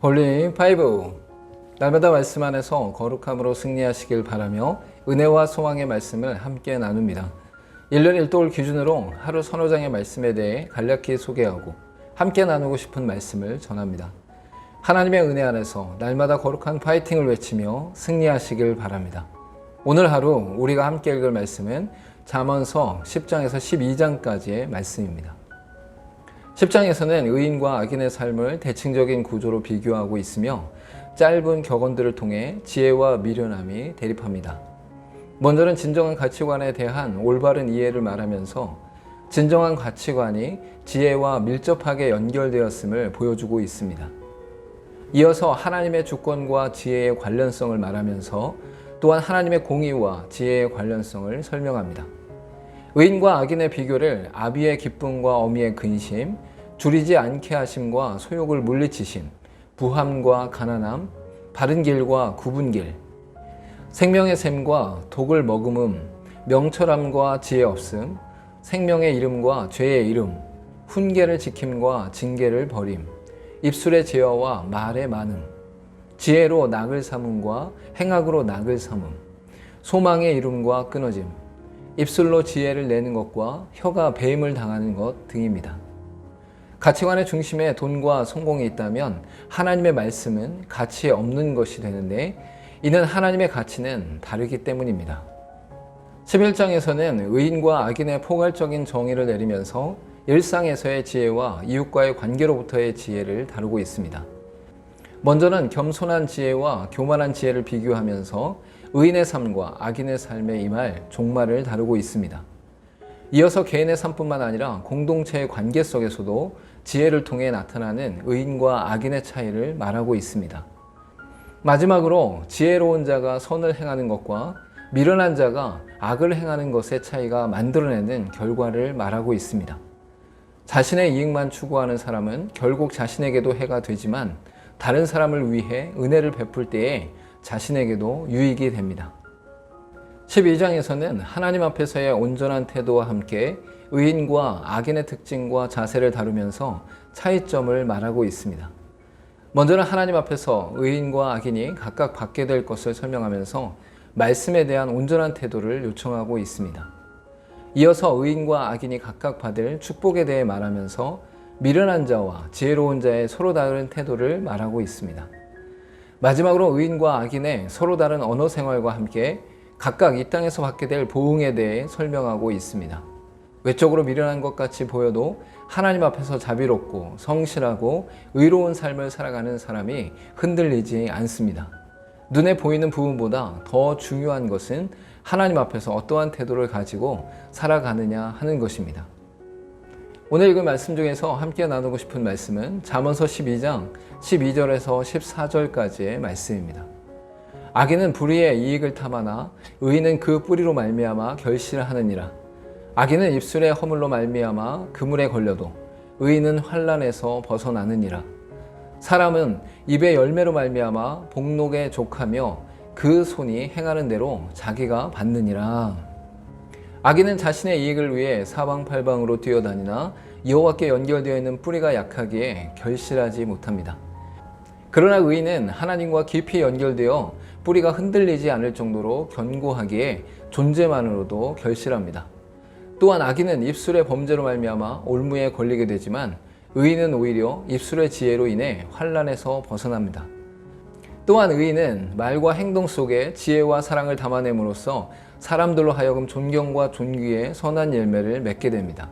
홀리 5. 날마다 말씀 안에서 거룩함으로 승리하시길 바라며 은혜와 소망의 말씀을 함께 나눕니다. 1년 1돌 기준으로 하루 서너 장의 말씀에 대해 간략히 소개하고 함께 나누고 싶은 말씀을 전합니다. 하나님의 은혜 안에서 날마다 거룩한 파이팅을 외치며 승리하시길 바랍니다. 오늘 하루 우리가 함께 읽을 말씀은 잠언서 10장에서 12장까지의 말씀입니다. 10장에서는 의인과 악인의 삶을 대칭적인 구조로 비교하고 있으며 짧은 격언들을 통해 지혜와 미련함이 대립합니다. 먼저는 진정한 가치관에 대한 올바른 이해를 말하면서 진정한 가치관이 지혜와 밀접하게 연결되었음을 보여주고 있습니다. 이어서 하나님의 주권과 지혜의 관련성을 말하면서 또한 하나님의 공의와 지혜의 관련성을 설명합니다. 의인과 악인의 비교를 아비의 기쁨과 어미의 근심, 줄이지 않게 하심과 소욕을 물리치심, 부함과 가난함, 바른 길과 굽은 길, 생명의 샘과 독을 머금음, 명철함과 지혜 없음, 생명의 이름과 죄의 이름, 훈계를 지킴과 징계를 버림, 입술의 제어와 말의 많음, 지혜로 낙을 삼음과 행악으로 낙을 삼음, 소망의 이름과 끊어짐, 입술로 지혜를 내는 것과 혀가 배임을 당하는 것 등입니다. 가치관의 중심에 돈과 성공이 있다면 하나님의 말씀은 가치 없는 것이 되는데 이는 하나님의 가치는 다르기 때문입니다. 11장에서는 의인과 악인의 포괄적인 정의를 내리면서 일상에서의 지혜와 이웃과의 관계로부터의 지혜를 다루고 있습니다. 먼저는 겸손한 지혜와 교만한 지혜를 비교하면서 의인의 삶과 악인의 삶에 임할 종말을 다루고 있습니다. 이어서 개인의 삶뿐만 아니라 공동체의 관계 속에서도 지혜를 통해 나타나는 의인과 악인의 차이를 말하고 있습니다. 마지막으로 지혜로운 자가 선을 행하는 것과 미련한 자가 악을 행하는 것의 차이가 만들어내는 결과를 말하고 있습니다. 자신의 이익만 추구하는 사람은 결국 자신에게도 해가 되지만 다른 사람을 위해 은혜를 베풀 때에 자신에게도 유익이 됩니다. 12장에서는 하나님 앞에서의 온전한 태도와 함께 의인과 악인의 특징과 자세를 다루면서 차이점을 말하고 있습니다. 먼저는 하나님 앞에서 의인과 악인이 각각 받게 될 것을 설명하면서 말씀에 대한 온전한 태도를 요청하고 있습니다. 이어서 의인과 악인이 각각 받을 축복에 대해 말하면서 미련한 자와 지혜로운 자의 서로 다른 태도를 말하고 있습니다. 마지막으로 의인과 악인의 서로 다른 언어 생활과 함께 각각 이 땅에서 받게 될 보응에 대해 설명하고 있습니다. 외적으로 미련한 것 같이 보여도 하나님 앞에서 자비롭고 성실하고 의로운 삶을 살아가는 사람이 흔들리지 않습니다. 눈에 보이는 부분보다 더 중요한 것은 하나님 앞에서 어떠한 태도를 가지고 살아가느냐 하는 것입니다. 오늘 읽은 말씀 중에서 함께 나누고 싶은 말씀은 잠언서 12장 12절에서 14절까지의 말씀입니다. 악인은 불의의 이익을 탐하나 의인은 그 뿌리로 말미암아 결실을 하느니라. 악인은 입술의 허물로 말미암아 그물에 걸려도 의인은 환난에서 벗어나느니라. 사람은 입의 열매로 말미암아 복록에 족하며 그 손이 행하는 대로 자기가 받느니라. 악인은 자신의 이익을 위해 사방팔방으로 뛰어다니나 여호와께 연결되어 있는 뿌리가 약하기에 결실하지 못합니다. 그러나 의인은 하나님과 깊이 연결되어 뿌리가 흔들리지 않을 정도로 견고하기에 존재만으로도 결실합니다. 또한 악인은 입술의 범죄로 말미암아 올무에 걸리게 되지만 의인은 오히려 입술의 지혜로 인해 환난에서 벗어납니다. 또한 의인은 말과 행동 속에 지혜와 사랑을 담아냄으로써 사람들로 하여금 존경과 존귀의 선한 열매를 맺게 됩니다.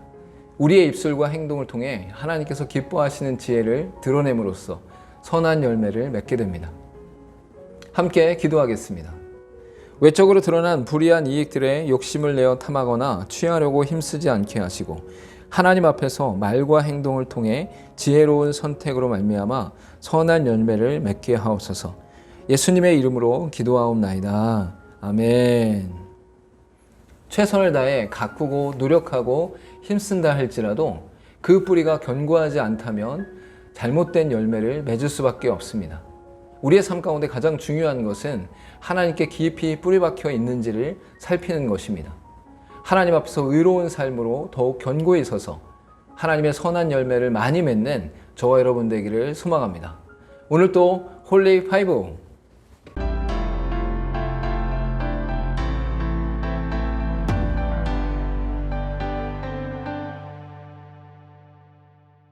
우리의 입술과 행동을 통해 하나님께서 기뻐하시는 지혜를 드러냄으로써 선한 열매를 맺게 됩니다. 함께 기도하겠습니다. 외적으로 드러난 불의한 이익들에 욕심을 내어 탐하거나 취하려고 힘쓰지 않게 하시고 하나님 앞에서 말과 행동을 통해 지혜로운 선택으로 말미암아 선한 열매를 맺게 하옵소서. 예수님의 이름으로 기도하옵나이다. 아멘. 최선을 다해 가꾸고 노력하고 힘쓴다 할지라도 그 뿌리가 견고하지 않다면 잘못된 열매를 맺을 수밖에 없습니다. 우리의 삶 가운데 가장 중요한 것은 하나님께 깊이 뿌리박혀 있는지를 살피는 것입니다. 하나님 앞에서 의로운 삶으로 더욱 견고히 서서 하나님의 선한 열매를 많이 맺는 저와 여러분 되기를 소망합니다. 오늘 또 홀리 5